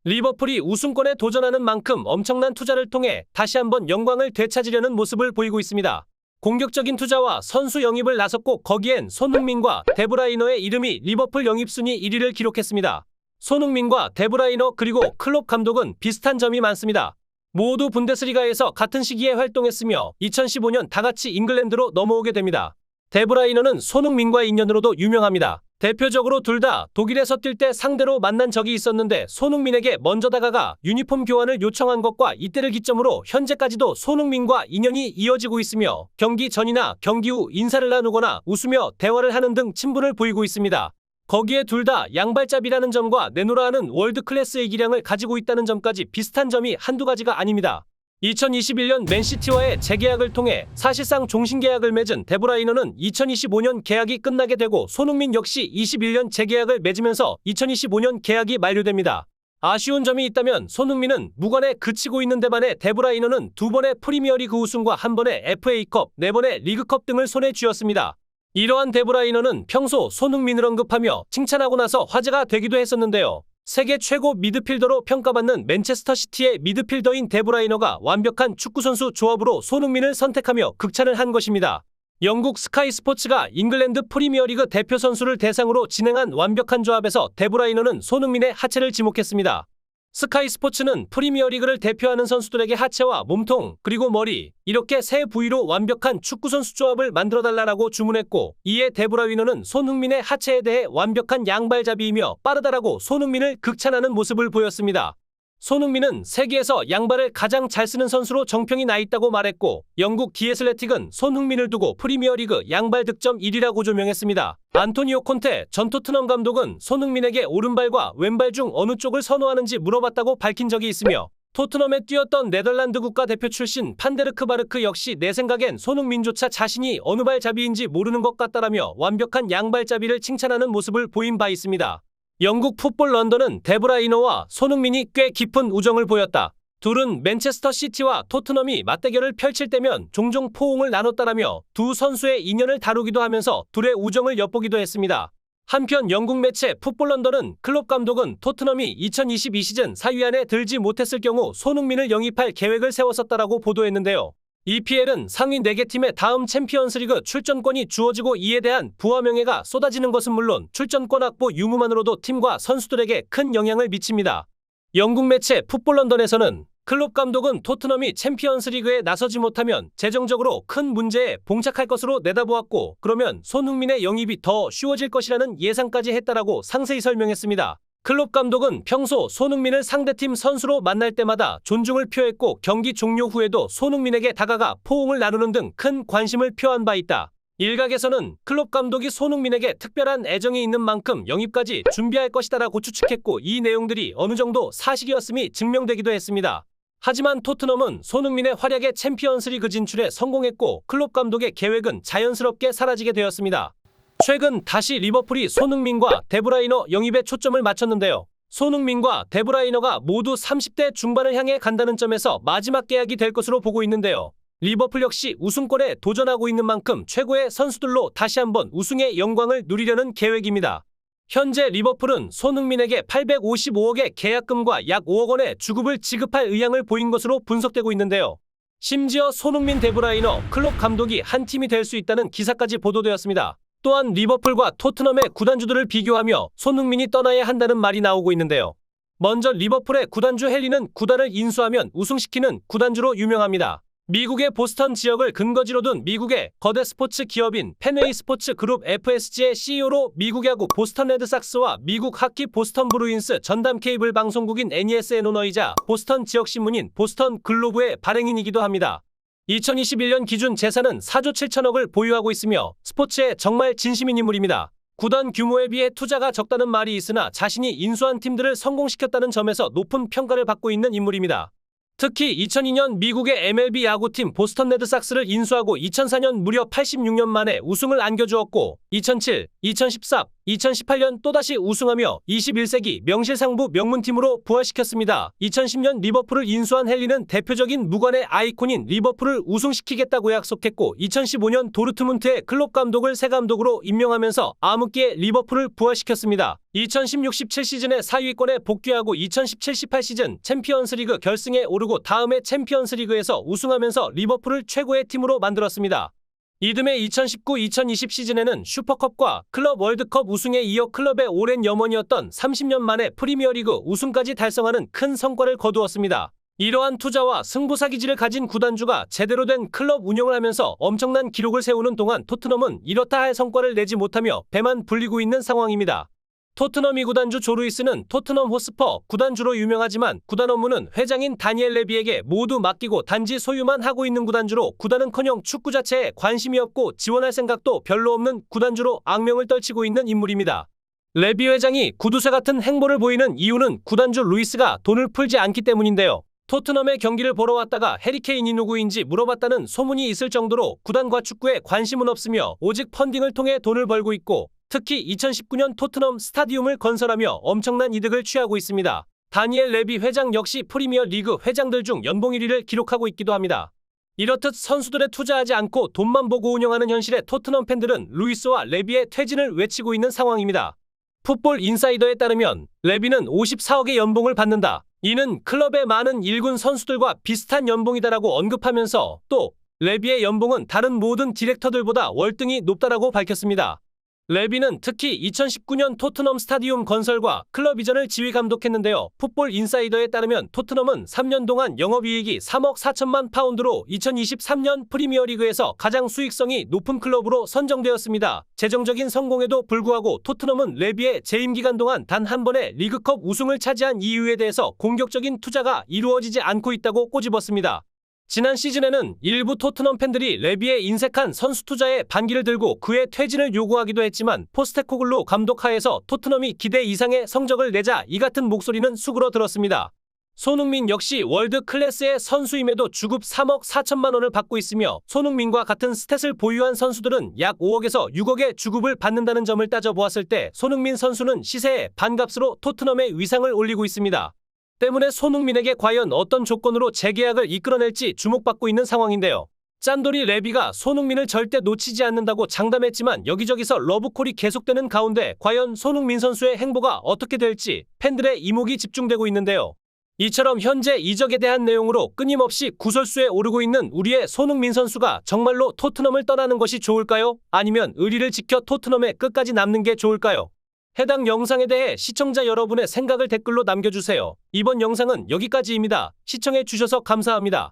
리버풀이 우승권에 도전하는 만큼 엄청난 투자를 통해 다시 한번 영광을 되찾으려는 모습을 보이고 있습니다. 공격적인 투자와 선수 영입을 나섰고 거기엔 손흥민과 데브라이너의 이름이 리버풀 영입순위 1위를 기록했습니다. 손흥민과 데브라이너 그리고 클롭 감독은 비슷한 점이 많습니다. 모두 분데스리가에서 같은 시기에 활동했으며 2015년 다같이 잉글랜드로 넘어오게 됩니다. 데브라이너는 손흥민과의 인연으로도 유명합니다. 대표적으로 둘 다 독일에서 뛸 때 상대로 만난 적이 있었는데 손흥민에게 먼저 다가가 유니폼 교환을 요청한 것과 이때를 기점으로 현재까지도 손흥민과 인연이 이어지고 있으며 경기 전이나 경기 후 인사를 나누거나 웃으며 대화를 하는 등 친분을 보이고 있습니다. 거기에 둘 다 양발잡이라는 점과 내노라 하는 월드클래스의 기량을 가지고 있다는 점까지 비슷한 점이 한두 가지가 아닙니다. 2021년 맨시티와의 재계약을 통해 사실상 종신계약을 맺은 데브라이너는 2025년 계약이 끝나게 되고 손흥민 역시 21년 재계약을 맺으면서 2025년 계약이 만료됩니다. 아쉬운 점이 있다면 손흥민은 무관에 그치고 있는데 반해 데브라이너는 2번의 프리미어리그 우승과 1번의 FA컵, 4번의 리그컵 등을 손에 쥐었습니다. 이러한 데브라이너는 평소 손흥민을 언급하며 칭찬하고 나서 화제가 되기도 했었는데요. 세계 최고 미드필더로 평가받는 맨체스터 시티의 미드필더인 데브라이너가 완벽한 축구선수 조합으로 손흥민을 선택하며 극찬을 한 것입니다. 영국 스카이 스포츠가 잉글랜드 프리미어리그 대표 선수를 대상으로 진행한 완벽한 조합에서 데브라이너는 손흥민의 하체를 지목했습니다. 스카이 스포츠는 프리미어리그를 대표하는 선수들에게 하체와 몸통, 그리고 머리, 이렇게 세 부위로 완벽한 축구선수 조합을 만들어달라고 주문했고 이에 데브라이너는 손흥민의 하체에 대해 완벽한 양발잡이이며 빠르다라고 손흥민을 극찬하는 모습을 보였습니다. 손흥민은 세계에서 양발을 가장 잘 쓰는 선수로 정평이 나 있다고 말했고 영국 디애슬레틱은 손흥민을 두고 프리미어리그 양발 득점 1위라고 조명했습니다. 안토니오 콘테 전 토트넘 감독은 손흥민에게 오른발과 왼발 중 어느 쪽을 선호하는지 물어봤다고 밝힌 적이 있으며 토트넘에 뛰었던 네덜란드 국가대표 출신 판데르크 바르크 역시 내 생각엔 손흥민조차 자신이 어느 발잡이인지 모르는 것 같다라며 완벽한 양발잡이를 칭찬하는 모습을 보인 바 있습니다. 영국 풋볼 런던은 데브라이너와 손흥민이 꽤 깊은 우정을 보였다. 둘은 맨체스터 시티와 토트넘이 맞대결을 펼칠 때면 종종 포옹을 나눴다라며 두 선수의 인연을 다루기도 하면서 둘의 우정을 엿보기도 했습니다. 한편 영국 매체 풋볼 런던은 클롭 감독은 토트넘이 2022 시즌 4위 안에 들지 못했을 경우 손흥민을 영입할 계획을 세웠었다라고 보도했는데요. EPL은 상위 4개 팀의 다음 챔피언스리그 출전권이 주어지고 이에 대한 부와 명예가 쏟아지는 것은 물론 출전권 확보 유무만으로도 팀과 선수들에게 큰 영향을 미칩니다. 영국 매체 풋볼 런던에서는 클롭 감독은 토트넘이 챔피언스리그에 나서지 못하면 재정적으로 큰 문제에 봉착할 것으로 내다보았고 그러면 손흥민의 영입이 더 쉬워질 것이라는 예상까지 했다라고 상세히 설명했습니다. 클롭 감독은 평소 손흥민을 상대팀 선수로 만날 때마다 존중을 표했고 경기 종료 후에도 손흥민에게 다가가 포옹을 나누는 등 큰 관심을 표한 바 있다. 일각에서는 클롭 감독이 손흥민에게 특별한 애정이 있는 만큼 영입까지 준비할 것이다라고 추측했고 이 내용들이 어느 정도 사실이었음이 증명되기도 했습니다. 하지만 토트넘은 손흥민의 활약에 챔피언스리그 진출에 성공했고 클롭 감독의 계획은 자연스럽게 사라지게 되었습니다. 최근 다시 리버풀이 손흥민과 데브라이너 영입에 초점을 맞췄는데요. 손흥민과 데브라이너가 모두 30대 중반을 향해 간다는 점에서 마지막 계약이 될 것으로 보고 있는데요. 리버풀 역시 우승권에 도전하고 있는 만큼 최고의 선수들로 다시 한번 우승의 영광을 누리려는 계획입니다. 현재 리버풀은 손흥민에게 855억의 계약금과 약 5억 원의 주급을 지급할 의향을 보인 것으로 분석되고 있는데요. 심지어 손흥민 데브라이너 클롭 감독이 한 팀이 될 수 있다는 기사까지 보도되었습니다. 또한 리버풀과 토트넘의 구단주들을 비교하며 손흥민이 떠나야 한다는 말이 나오고 있는데요. 먼저 리버풀의 구단주 헨리는 구단을 인수하면 우승시키는 구단주로 유명합니다. 미국의 보스턴 지역을 근거지로 둔 미국의 거대 스포츠 기업인 펜웨이 스포츠 그룹 FSG의 CEO로 미국 야구 보스턴 레드삭스와 미국 하키 보스턴 브루인스 전담 케이블 방송국인 NESN 오너이자 보스턴 지역신문인 보스턴 글로브의 발행인이기도 합니다. 2021년 기준 재산은 4조 7천억을 보유하고 있으며 스포츠에 정말 진심인 인물입니다. 구단 규모에 비해 투자가 적다는 말이 있으나 자신이 인수한 팀들을 성공시켰다는 점에서 높은 평가를 받고 있는 인물입니다. 특히 2002년 미국의 MLB 야구팀 보스턴 레드삭스를 인수하고 2004년 무려 86년 만에 우승을 안겨주었고 2007, 2014, 2018년 또다시 우승하며 21세기 명실상부 명문팀으로 부활시켰습니다. 2010년 리버풀을 인수한 헨리는 대표적인 무관의 아이콘인 리버풀을 우승시키겠다고 약속했고 2015년 도르트문트의 클롭 감독을 새 감독으로 임명하면서 암흑기에 리버풀을 부활시켰습니다. 2016-17 시즌에 4위권에 복귀하고 2017-18 시즌 챔피언스리그 결승에 오르고 다음해 챔피언스리그에서 우승하면서 리버풀을 최고의 팀으로 만들었습니다. 이듬해 2019-2020 시즌에는 슈퍼컵과 클럽 월드컵 우승에 이어 클럽의 오랜 염원이었던 30년 만에 프리미어리그 우승까지 달성하는 큰 성과를 거두었습니다. 이러한 투자와 승부사 기질을 가진 구단주가 제대로 된 클럽 운영을 하면서 엄청난 기록을 세우는 동안 토트넘은 이렇다 할 성과를 내지 못하며 배만 불리고 있는 상황입니다. 토트넘 2구단주 조 루이스는 토트넘 호스퍼 구단주로 유명하지만 구단 업무는 회장인 다니엘 레비에게 모두 맡기고 단지 소유만 하고 있는 구단주로 구단은커녕 축구 자체에 관심이 없고 지원할 생각도 별로 없는 구단주로 악명을 떨치고 있는 인물입니다. 레비 회장이 구두쇠 같은 행보를 보이는 이유는 구단주 루이스가 돈을 풀지 않기 때문인데요. 토트넘의 경기를 보러 왔다가 해리케인이 누구인지 물어봤다는 소문이 있을 정도로 구단과 축구에 관심은 없으며 오직 펀딩을 통해 돈을 벌고 있고 특히 2019년 토트넘 스타디움을 건설하며 엄청난 이득을 취하고 있습니다. 다니엘 레비 회장 역시 프리미어 리그 회장들 중 연봉 1위를 기록하고 있기도 합니다. 이렇듯 선수들에 투자하지 않고 돈만 보고 운영하는 현실에 토트넘 팬들은 루이스와 레비의 퇴진을 외치고 있는 상황입니다. 풋볼 인사이더에 따르면 레비는 54억의 연봉을 받는다. 이는 클럽의 많은 1군 선수들과 비슷한 연봉이다라고 언급하면서 또 레비의 연봉은 다른 모든 디렉터들보다 월등히 높다라고 밝혔습니다. 레비는 특히 2019년 토트넘 스타디움 건설과 클럽 이전을 지휘 감독했는데요. 풋볼 인사이더에 따르면 토트넘은 3년 동안 영업이익이 3억 4천만 파운드로 2023년 프리미어리그에서 가장 수익성이 높은 클럽으로 선정되었습니다. 재정적인 성공에도 불구하고 토트넘은 레비의 재임 기간 동안 단 한 번의 리그컵 우승을 차지한 이유에 대해서 공격적인 투자가 이루어지지 않고 있다고 꼬집었습니다. 지난 시즌에는 일부 토트넘 팬들이 레비의 인색한 선수 투자에 반기를 들고 그의 퇴진을 요구하기도 했지만 포스테코글루 감독 하에서 토트넘이 기대 이상의 성적을 내자 이 같은 목소리는 수그러들었습니다. 손흥민 역시 월드 클래스의 선수임에도 주급 3억 4천만 원을 받고 있으며 손흥민과 같은 스탯을 보유한 선수들은 약 5억에서 6억의 주급을 받는다는 점을 따져보았을 때 손흥민 선수는 시세의 반값으로 토트넘의 위상을 올리고 있습니다. 때문에 손흥민에게 과연 어떤 조건으로 재계약을 이끌어낼지 주목받고 있는 상황인데요. 짠돌이 레비가 손흥민을 절대 놓치지 않는다고 장담했지만 여기저기서 러브콜이 계속되는 가운데 과연 손흥민 선수의 행보가 어떻게 될지 팬들의 이목이 집중되고 있는데요. 이처럼 현재 이적에 대한 내용으로 끊임없이 구설수에 오르고 있는 우리의 손흥민 선수가 정말로 토트넘을 떠나는 것이 좋을까요? 아니면 의리를 지켜 토트넘에 끝까지 남는 게 좋을까요? 해당 영상에 대해 시청자 여러분의 생각을 댓글로 남겨주세요. 이번 영상은 여기까지입니다. 시청해주셔서 감사합니다.